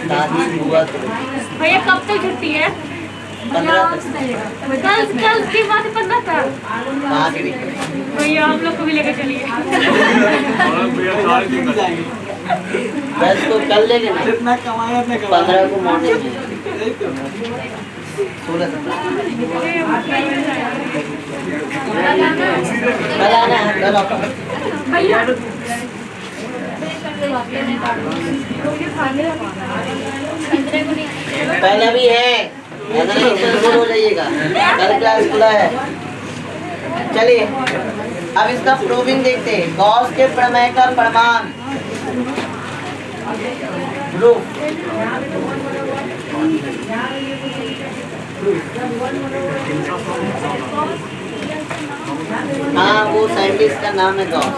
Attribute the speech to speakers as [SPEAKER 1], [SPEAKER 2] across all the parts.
[SPEAKER 1] दादी बुआ
[SPEAKER 2] भैया कब तक छुट्टी है?
[SPEAKER 1] 15
[SPEAKER 2] कल कल की बात 15 तक। भैया हम लोग को भी लेकर चलिए।
[SPEAKER 1] बस तो कल लेंगे ना, जितना कमाया 15 को मॉर्निंग में 16 कल आना है, कल आओ।
[SPEAKER 2] भैया
[SPEAKER 1] पहले भी है, ऐसा नहीं कल हो जाइएगा, कल क्लास खुला है। चलिए अब इसका प्रूविंग देखते हैं। गॉस के प्रमेय का प्रमाण प्रूफ। हाँ वो साइंटिस्ट का नाम है गॉस,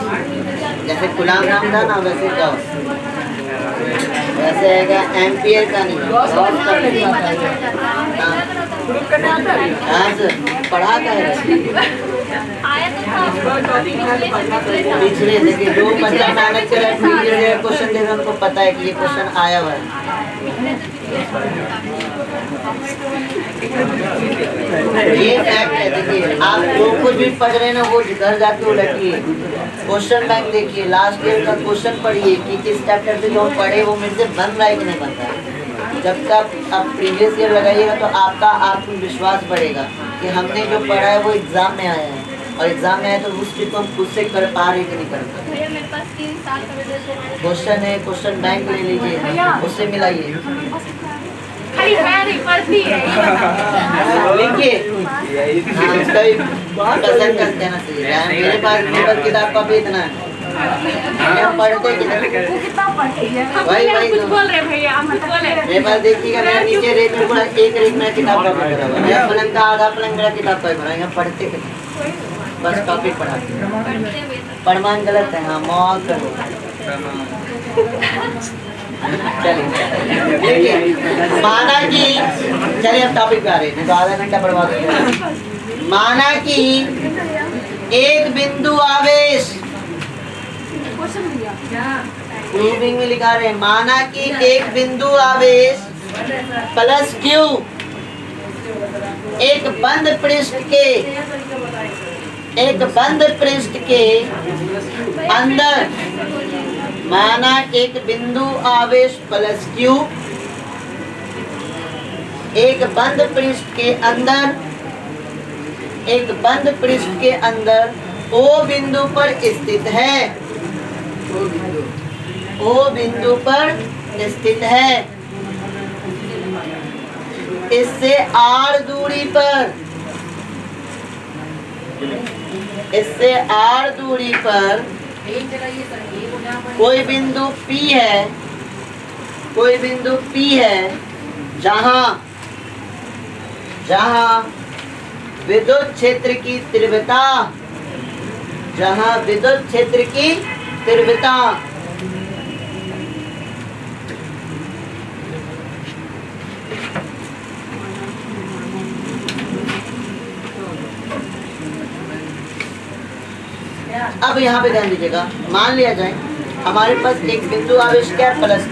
[SPEAKER 1] जैसे गुलाम नाम था ना वैसे गॉस, वैसे है एम्पियर का नहीं, गॉस हाँ सर पढ़ा था पिछले देखिए जो बच्चा मेहनत करे क्वेश्चन दे रहे उनको पता है कि ये क्वेश्चन आया हुआ है। ये फैक्ट है। देखिए आप जो कुछ भी पढ़ रहे हैं ना वो घर जाके उलटिए, क्वेश्चन बैंक देखिए, लास्ट ईयर का क्वेश्चन पढ़िए कि किस चैप्टर से जो हम पढ़े वो मेरे से बन रहा है कि नहीं बन रहा है। जब तक आप प्रीवियस ईयर लगाइएगा तो आपका आत्मविश्वास बढ़ेगा कि हमने जो पढ़ा है वो एग्जाम में आया है, और एग्जाम में आया तो उस चीज को हम खुद से कर पा रहे कि नहीं कर पा रहे।
[SPEAKER 2] मेरे पास 3 साल का
[SPEAKER 1] क्वेश्चन है, क्वेश्चन बैंक ले लीजिए, उससे मिलाइए, लिखिए। हाँ उसका भी पसंद करते हैं ना सही। मेरे पास किताब का भी इतना है, हम पढ़ते वही
[SPEAKER 2] कुछ बोल रहे भैया, हम कुछ बोल रहे।
[SPEAKER 1] मेरे पास देखिएगा, मेरा नीचे रेक में पूरा एक रेक में किताब का भरा हुआ है, मेरा पलंग का आधा पलंग मेरा किताब का भरा है। यहाँ पढ़ते बस टॉपिक पढ़ाते, प्रमाण गलत है। हाँ मॉल करो। चलिए माना कि, चलिए अब टॉपिक पे आ रहे हैं, तो आधा घंटा बर्बाद हो गया। माना कि एक बिंदु आवेश, प्रूविंग में लिखा रहे हैं, माना कि एक बिंदु आवेश प्लस क्यू एक बंद पृष्ठ के अंदर, माना एक बिंदु आवेश प्लस क्यू एक बंद पृष्ठ के अंदर ओ बिंदु पर स्थित है, ओ बिंदु पर स्थित है। इससे आर दूरी पर कोई बिंदु P है, जहां विद्युत क्षेत्र की तीव्रता अब यहाँ पे ध्यान दीजिएगा। मान लिया जाए हमारे पास एक बिंदु आवेश क्या प्लस,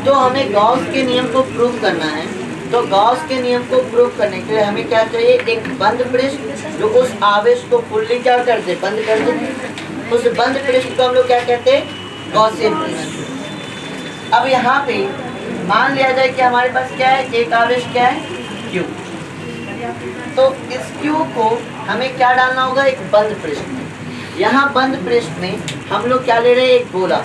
[SPEAKER 1] तो हमें गॉस के नियम को प्रूव करना है। तो गॉस के नियम को प्रूव करने के लिए हमें क्या चाहिए, एक बंद पृष्ठ जो उस आवेश को फुल्ली क्या कर दे, बंद कर दे। उस बंद पृष्ठ को हम लोग क्या कहते हैं, गॉसियन पृष्ठ। अब यहाँ पे मान लिया जाए कि हमारे पास क्या है, एक आवेश क्या है, क्यू। तो इस क्यू को हमें क्या डालना होगा, एक बंद पृष्ठ में। यहाँ बंद पृष्ठ में हम लोग क्या ले रहे हैं, एक गोला।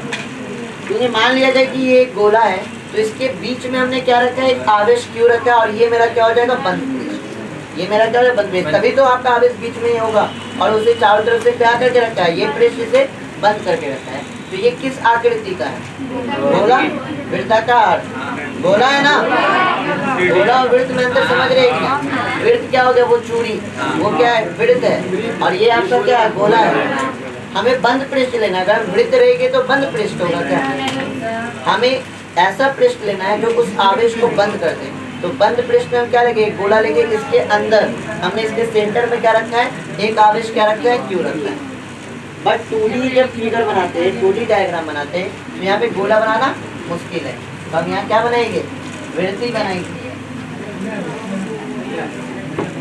[SPEAKER 1] क्योंकि मान लिया जाए कि ये एक गोला है, तो इसके बीच में हमने क्या रखा है, एक आवेश क्यू रखा है, और ये मेरा क्या हो जाएगा, बंद पृष्ठ। ये मेरा क्या है, बंद पृष्ठ। तभी तो आपका आवेश बीच में ही होगा, और उसे चारों तरफ से क्या करके रखा है, ये पृष्ठ इसे बंद करके रखा है। तो ये किस आकृति का है, गोला, वृत्ताकार गोला है ना। गोला और वृत्त में अंतर समझ रहे हैं। वृत्त क्या हो गया, वो चूड़ी, वो क्या है, वृत्त है, और ये आपका क्या है, गोला है। हमें बंद पृष्ठ लेना है। अगर वृत्त रहेगी तो बंद पृष्ठ होगा क्या, हमें ऐसा पृष्ठ लेना है जो उस आवेश को बंद कर दे। तो बंद पृष्ठ में हम क्या लेंगे, गोला लेंगे। इसके अंदर हमने इसके सेंटर में क्या रखा है, एक आवेश क्या रखा है, क्यू रखा है। बट 2D जब फिगर बनाते हैं, 2D डायग्राम बनाते हैं, तो यहाँ पे गोला बनाना मुश्किल है, तो हम यहाँ क्या बनाएंगे, वृत्ति बनाएंगे।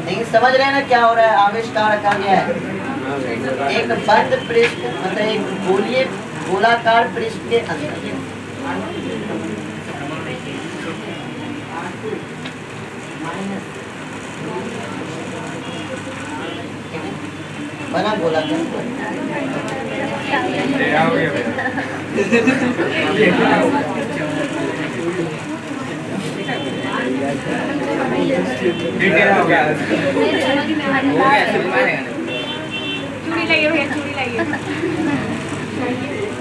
[SPEAKER 1] लेकिन समझ रहे हैं ना क्या हो रहा है, आवेश कहाँ रखा गया है, एक बंद पृष्ठ, मतलब एक गोलाकार पृष्ठ के अंदर। बना गोलाकार
[SPEAKER 2] चूड़ी लगी भैया, चूड़ी लगी।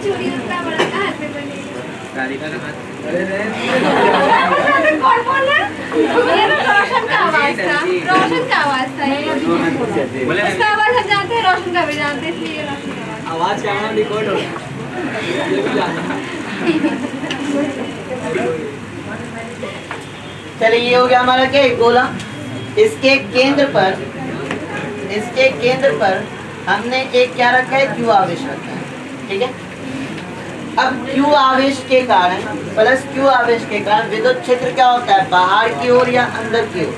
[SPEAKER 2] चूड़ी उतना बड़ा कहाँ से बनेगी? कौन बोल रहा है? रोशन का आवाज था, रोशन का आवाज था ये। उसका आवाज हम जानते हैं, रोशन का भी जानते हैं, इसलिए रोशन का
[SPEAKER 3] आवाज क्या है, रिकॉर्ड हो रहा है, ये भी जानना।
[SPEAKER 1] चलिए ये हो गया हमारा क्या, एक गोला। इसके केंद्र पर हमने एक क्या रखा है, क्यू आवेश रखा है, ठीक है। अब क्यू आवेश के कारण प्लस क्यू आवेश के कारण विद्युत क्षेत्र क्या होता है, बाहर की ओर या अंदर की ओर,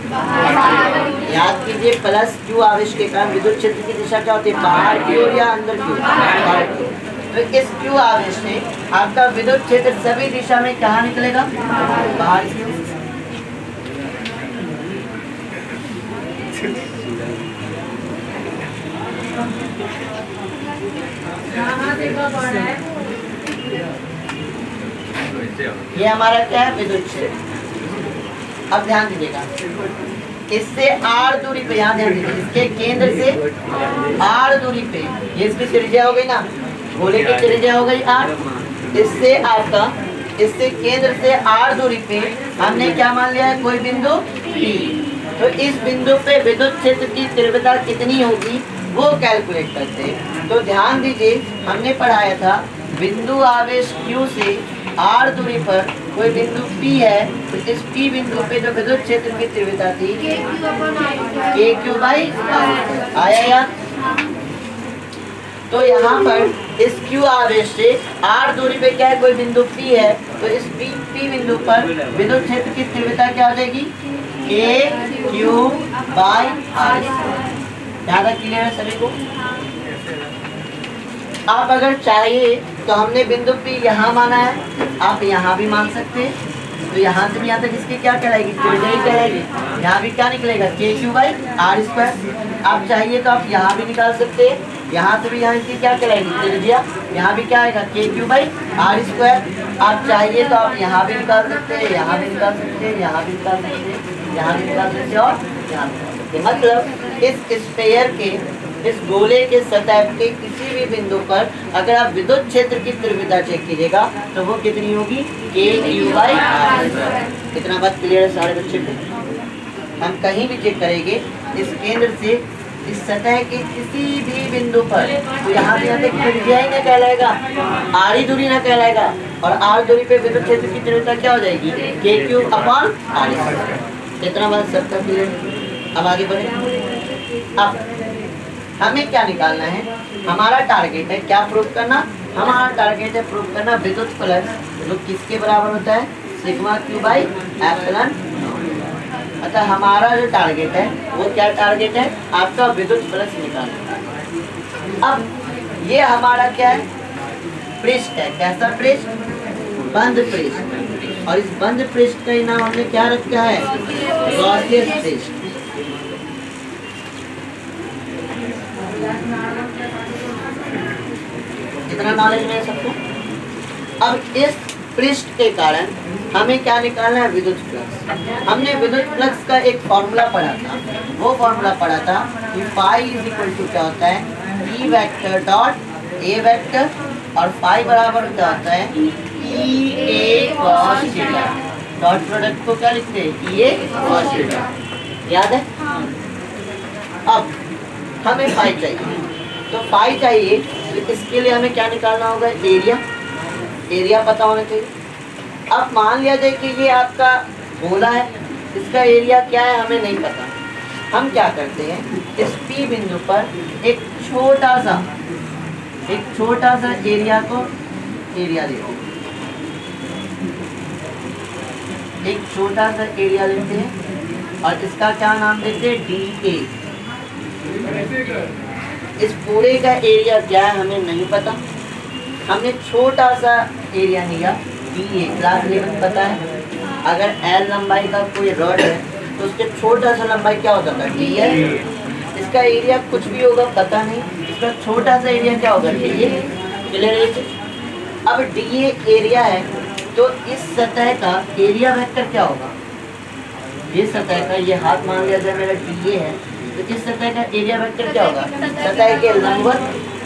[SPEAKER 1] याद कीजिए, प्लस क्यू आवेश के कारण विद्युत क्षेत्र की दिशा क्या होती है, बाहर की ओर या अंदर की ओर, बाहर की ओर। तो इस क्यू आवेश से आपका विद्युत क्षेत्र सभी दिशा में कहाँ निकलेगा, बाहर की ओर। ये हमारा क्या है, विद्युत क्षेत्र। अब ध्यान दीजिएगा, इससे r दूरी पे, यहाँ ध्यान दीजिए, इसके केंद्र से r दूरी पे, ये इसकी त्रिज्या हो गई ना, गोले की त्रिज्या हो गई r। इससे आपका, इससे केंद्र से r दूरी पे हमने क्या मान लिया है, कोई बिंदु P। तो इस बिंदु पे विद्युत क्षेत्र की तीव्रता कितनी होगी वो कैलकुलेट करते हैं। तो ध्यान दीजिए, हमने पढ़ाया था बिंदु आवेश Q से r दूरी पर कोई बिंदु P है, तो इस P बिंदु पे जो विद्युत क्षेत्र की तीव्रता थी KQ बाई आया याद। तो यहाँ पर इस Q आवेश से r दूरी पे क्या है, कोई बिंदु P है, तो इस P बिंदु पर विद्युत क्षेत्र की तीव्रता क्या हो जाएगी, KQ बाई r। ज़्यादा क्लियर है सभी को। आप अगर चाहिए तो हमने बिंदु P यहाँ माना है, आप यहाँ भी मान सकते हैं। तो यहाँ से भी यहाँ तक इसकी क्या कहलाएगी, त्रिज्या ही कहलाएगी। यहाँ भी क्या निकलेगा, KQ बाई r स्क्वायर। आप चाहिए तो आप यहाँ भी निकाल सकते हैं, यहाँ से भी यहाँ इसकी क्या कहलाएगी, त्रिज्या। यहाँ भी क्या आएगा, KQ बाई r स्क्वायर। आप चाहिए तो आप यहाँ भी निकाल सकते हैं, यहाँ भी निकाल सकते हैं, यहाँ भी निकाल सकते हैं, यहाँ भी निकाल सकते हैं और यहाँ भी निकाल सकते हैं। मतलब इस स्फीयर के, इस गोले के सतह के किसी भी बिंदु पर अगर आप विद्युत क्षेत्र की तीव्रता चेक कीजिएगा तो वो कितनी होगी, KQ बाई r। इतना बात क्लियर है सारे बच्चे को। हम कहीं भी चेक करेंगे इस केंद्र से इस सतह के किसी भी बिंदु पर, तो यहाँ से यहाँ तक त्रिज्या ही न कहलाएगा, r ही दूरी न कहलाएगा, और r दूरी पे विद्युत क्षेत्र की तीव्रता क्या हो जाएगी, KQ अपॉन r। इतना बात सबका क्लियर। अब आगे बढ़े। अब हमें क्या निकालना है, हमारा टारगेट है क्या प्रूव करना, हमारा टारगेट है प्रूव करना विद्युत फ्लक्स जो किसके बराबर होता है, सिग्मा क्यू बाई एप्सिलॉन। अतः हमारा जो टारगेट है वो क्या टारगेट है, आपका विद्युत फ्लक्स निकालना। अब ये हमारा क्या है, पृष्ठ है। कैसा पृष्ठ, बंद पृष्ठ। और इस बंद पृष्ठ का नाम हमने क्या रखा है, गॉसियन पृष्ठ। इतना नॉलेज में सबको। अब इस पृष्ठ के कारण हमें क्या निकालना है, विद्युत फ्लक्स। हमने विद्युत फ्लक्स का एक फॉर्मूला पढ़ा था, वो फॉर्मूला पढ़ा था कि फाई इज इक्वल टू क्या होता है, E vector dot A vector, और फाई बराबर क्या होता है, ई ए कॉस थीटा। डॉट प्रोडक्ट को क्या लिखते हैं, ई ए कॉस थीटा। याद है। अब हमें फाई चाहिए, तो फाई चाहिए तो इसके लिए हमें क्या निकालना होगा, एरिया। एरिया पता होना चाहिए। अब मान लिया जाए कि ये आपका गोला है, इसका एरिया क्या है हमें नहीं पता। हम क्या करते हैं, इस P बिंदु पर एक छोटा सा एक छोटा सा एरिया को एरिया लेते हैं, एक छोटा सा एरिया लेते हैं और इसका क्या नाम देते हैं, DA। इस पूरे का एरिया क्या है हमें नहीं पता, हमने छोटा सा एरिया लिया DA। क्लास 11 पता है, अगर L लंबाई का कोई रॉड है तो उसके छोटा सा लंबाई क्या होता था, DA। इसका एरिया कुछ भी होगा पता नहीं, इसका छोटा सा एरिया क्या होगा, DA। क्लियर है? अब DA एरिया है तो इस सतह का एरिया वेक्टर क्या होगा, ये सतह का, ये हाथ मान लिया जाए मेरा DA है, तो इस सतह का एरिया वेक्टर क्या होगा, सतह के लंबवत,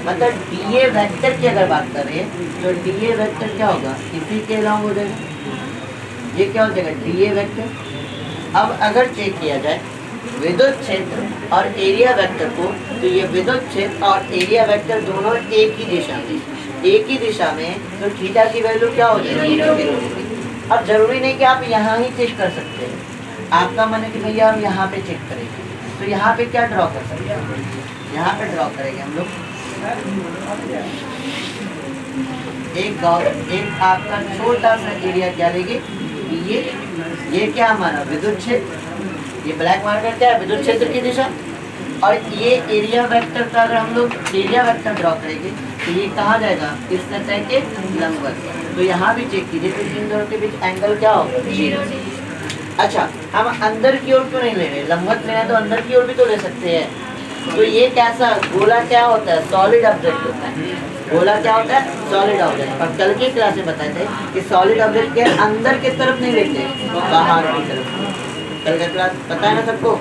[SPEAKER 1] मतलब DA वेक्टर की अगर बात कर रहे हैं तो DA वेक्टर क्या होगा, इसी के लंब हो जाएगा, ये क्या हो जाएगा, DA वेक्टर। अब अगर चेक किया जाए विद्युत क्षेत्र और एरिया वेक्टर को, तो ये विद्युत क्षेत्र और एरिया वेक्टर दोनों एक ही दिशा में, तो थीटा की वैल्यू क्या हो जाएगी, 0। अब जरूरी नहीं कि आप यहाँ ही चेक कर सकते हैं, आपका मन है कि भैया हम यहाँ पे चेक करेंगे, तो यहाँ पे क्या ड्रॉ कर सकते हैं, यहाँ पे ड्रॉ करेंगे हम लोग एक आपका छोटा सा एरिया क्या लेंगे, ये क्या हमारा विद्युत क्षेत्र, ये ब्लैक मार्कर क्या है, विद्युत क्षेत्र की दिशा, और ये एरिया वेक्टर का अगर हम लोग एरिया वेक्टर ड्रॉ करेंगे तो ये कहाँ जाएगा, इस सतह के लंबवत। तो यहाँ भी चेक कीजिए तो इन दोनों के बीच एंगल क्या होगा, 0। अच्छा, हम अंदर की ओर क्यों नहीं ले रहे, लंबवत लेना है तो अंदर की ओर भी तो ले सकते हैं। तो ये कैसा गोला क्या होता है, सॉलिड ऑब्जेक्ट होता है, गोला क्या होता है, सॉलिड ऑब्जेक्ट। और कल की क्लास में बताए थे कि सॉलिड ऑब्जेक्ट के अंदर की तरफ नहीं लेते, बाहर की तरफ। कल का क्लास पता है ना सबको,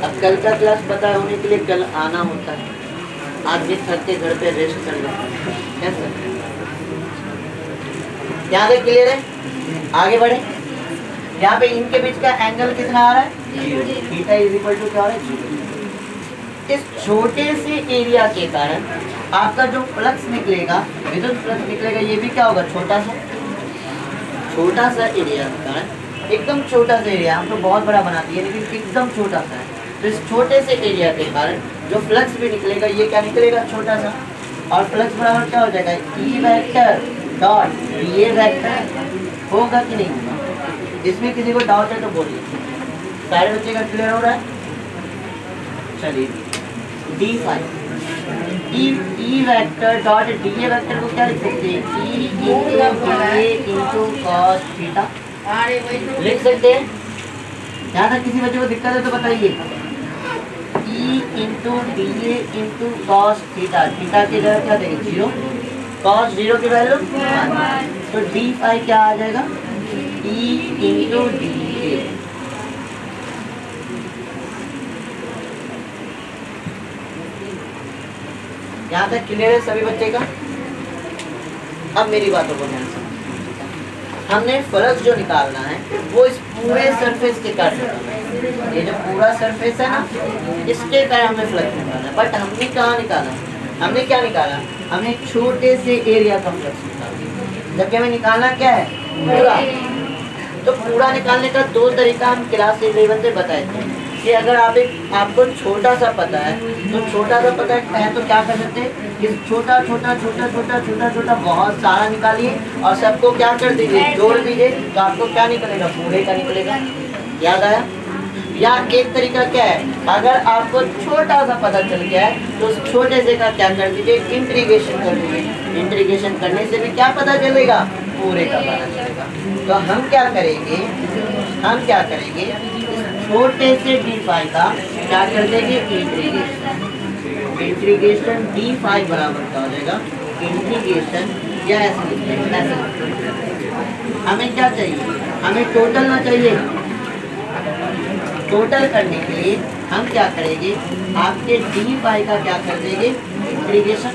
[SPEAKER 1] अब कल का क्लास पता होने के लिए कल आना होता है, आज भी थक के घर पे रेस्ट कर लेते हैं, कैसे यहाँ तक क्लियर है, आगे बढ़े। यहाँ पे इनके बीच का एंगल कितना आ रहा है, थीटा इज इक्वल टू क्या हो रहा है, 0। इस छोटे से एरिया के कारण आपका जो फ्लक्स निकलेगा, विद्युत फ्लक्स निकलेगा, ये भी क्या होगा, छोटा सा एरिया के कारण, एकदम छोटा सा एरिया, हम तो बहुत बड़ा बनाती है लेकिन एकदम छोटा सा है, तो इस छोटे से एरिया के कारण जो फ्लक्स भी निकलेगा ये क्या निकलेगा, छोटा सा, और फ्लक्स बराबर क्या हो जाएगा, E vector dot DA vector. होगा कि नहीं होगा, इसमें किसी को डाउट है तो बोलिए, सारे बच्चे का क्लियर हो रहा है। चलिए E vector dot DA vector को क्या लिख सकते हैं, E into DA into cos theta लिख सकते हैं। यहाँ तक किसी बच्चे को दिक्कत है तो बताइए, E into DA into cos theta, theta की जगह क्या देंगे, 0, कॉस 0 की वैल्यू 1, तो D फाई क्या आ जाएगा, E इंटू DA। यहाँ तक क्लियर है सभी बच्चे का। अब मेरी बातों को ध्यान से, हमने फ्लक्स जो निकालना है वो इस पूरे सरफेस के कारण निकालना है, ये जो पूरा सरफेस है ना इसके कारण हमें फ्लक्स निकालना है। बट हमने कहाँ निकाला, हमने क्या निकाला, हमने छोटे से एरिया का फ्लक्स निकाला, जबकि हमें निकालना क्या है, पूरा। तो पूरा निकालने का 2 तरीका हम क्लास 11 से बताए थे कि अगर आपको छोटा सा पता है तो छोटा सा पता है तो क्या कर सकते हैं कि छोटा छोटा बहुत सारा निकालिए और सबको क्या कर दीजिए, जोड़ दीजिए, तो आपको क्या निकलेगा, पूरे का निकलेगा। याद आया? या एक तरीका क्या है, अगर आपको छोटा सा पता चल गया है तो उस छोटे से का क्या कर दीजिए, इंटीग्रेशन कर दीजिए। इंटीग्रेशन करने से भी क्या पता चलेगा, पूरे का पता चलेगा। तो हम क्या करेंगे, छोटे से d फाई का क्या कर देंगे, इंटीग्रेशन d फाई बराबर क्या हो जाएगा, इंटीग्रेशन, या ऐसे हमें क्या चाहिए, हमें टोटल ना चाहिए। टोटल करने के लिए हम क्या करेंगे, आपके d फाई का क्या कर देंगे, इंटीग्रेशन।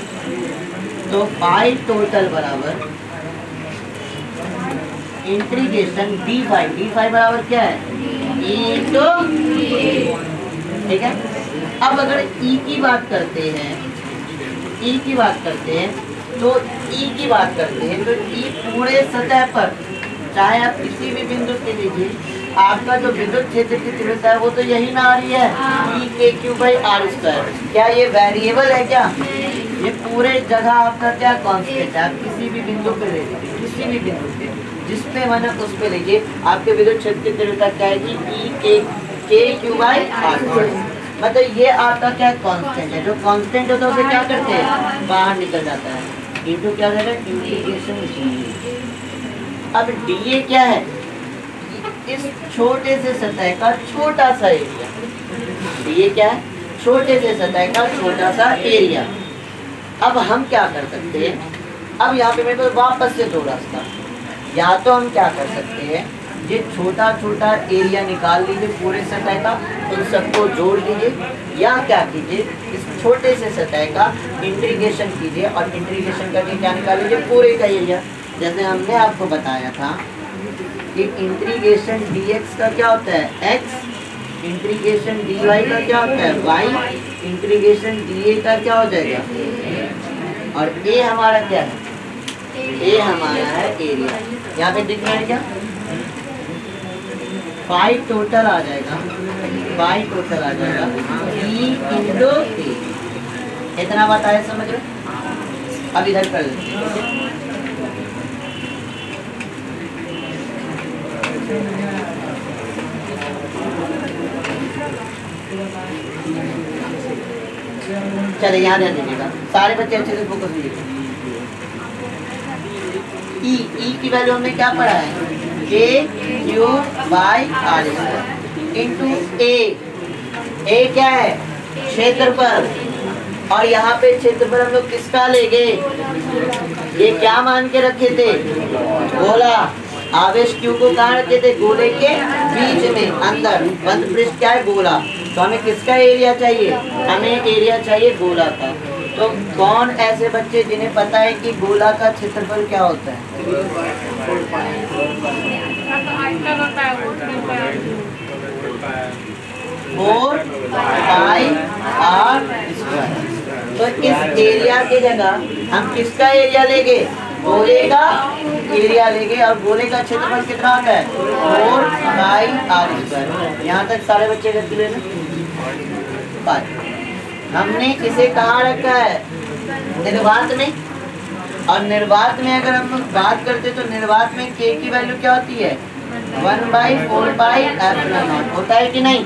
[SPEAKER 1] तो फाई टोटल बराबर इंटीग्रेशन d फाई बराबर क्या है, E तो ठीक है। अब अगर E की बात करते हैं, तो E पूरे सतह पर, चाहे आप किसी भी बिंदु के लीजिए, आपका जो विद्युत क्षेत्र की तीव्रता है वो तो यही ना आ रही है, E(k)/r²। क्या ये वेरिएबल है क्या? ये पूरे जगह आपका क्या कांस्टेंट है। आप किसी भी बिंदु पे ले लीजिए, किसी भी बिंदु पे जिस पे मन उस पे लीजिए, आपके विद्युत क्षेत्र की तीव्रता क्या आएगी? E(k)/r²। मतलब ये आपका क्या कांस्टेंट है। जो कांस्टेंट होता है उसे क्या करते हैं? बाहर निकल जाता है। इंटू क्या हो जाएगा? Integration dA। अब dA क्या है? इस छोटे से सतह का छोटा सा एरिया। dA क्या है? छोटे से सतह का छोटा सा एरिया। अब हम क्या कर सकते हैं? अब यहाँ पे मेरे पास वापस से दो रास्ता। या तो हम क्या कर सकते हैं, ये छोटा छोटा एरिया निकाल लीजिए पूरे सतह का, उन सबको जोड़ लीजिए, या क्या कीजिए, इस छोटे से सतह का इंटीग्रेशन कीजिए और इंटीग्रेशन करके क्या निकाल लीजिए? पूरे का एरिया। जैसे हमने आपको बताया था कि इंटीग्रेशन dx का क्या होता है? x, इंटीग्रेशन dy का क्या होता है? y, इंटीग्रेशन dA का क्या हो जाएगा? और a हमारा क्या है? a हमारा है एरिया। यहाँ पे दिख रहा है क्या? पाई टोटल आ जाएगा, पाई टोटल आ जाएगा E इंटू A। इतना बताया, समझ रहे? अब इधर कर लेते हैं। चलिए यहाँ ध्यान दीजिएगा, सारे बच्चे अच्छे से फोकस कीजिएगा। ई की वैल्यू हमने क्या पढ़ा है? K/r² इंटू ए क्या है? क्षेत्रफल। और यहाँ पे क्षेत्रफल हम लोग किसका लेंगे? ये क्या मान के रखे थे? गोला। आवेश Q को कहाँ रखे थे? गोले के बीच में, अंदर। बंद पृष्ठ क्या है? गोला। तो हमें किसका एरिया चाहिए? हमें एरिया चाहिए गोला का। तो कौन ऐसे बच्चे जिन्हें पता है कि गोला का क्षेत्रफल क्या होता है? 4πr²। तो इस एरिया की जगह हम किसका एरिया लेंगे? गोले का एरिया लेंगे। और गोले का क्षेत्रफल कितना होता है? 4πr²। यहाँ तक सारे बच्चे कर ले। हमने इसे कहाँ रखा है? निर्वात में। और निर्वात में अगर हम बात करते तो निर्वात में k की वैल्यू क्या होती है? 1/4πε0 होता है कि नहीं?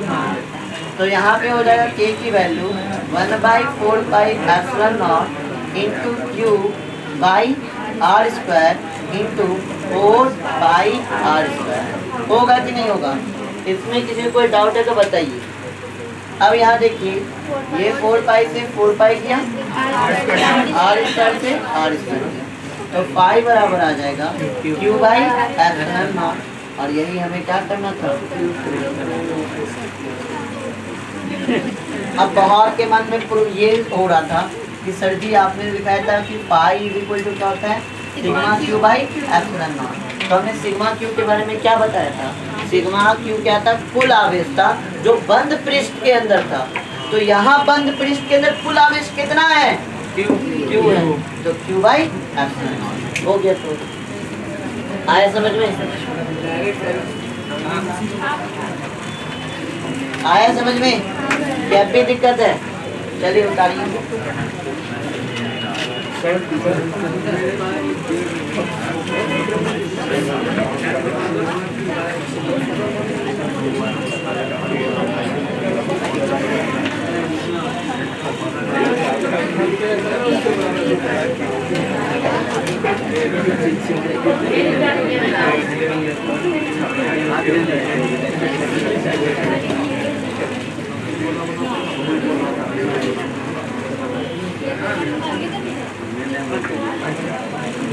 [SPEAKER 1] तो यहाँ पे हो जाएगा k की value 1/4πε0 into Q/r² into 4πr²। होगा कि नहीं होगा? इसमें किसी को कोई डाउट है तो बताइए। अब यहाँ देखिए, ये 4π से 4π किया, r² से r² किया, तो पाई बराबर आ जाएगा Q/ε0। और यही हमें क्या करना था? अब बहुत के मन में प्रूव ये हो रहा था कि सर जी आपने दिखाया था कि पाई इक्वल टू क्या होता है? Sigma Q/ε0। तो हमने सिग्मा Q के बारे में क्या बताया था? सिग्मा Q क्या था? कुल आवेश था जो बंद पृष्ठ के अंदर था। तो यहाँ बंद पृष्ठ के अंदर कुल आवेश कितना है? Q है। तो Q/ε0 हो गया। तो आया समझ में? आया समझ में? क्या भी दिक्कत है? चलिए उतारिए।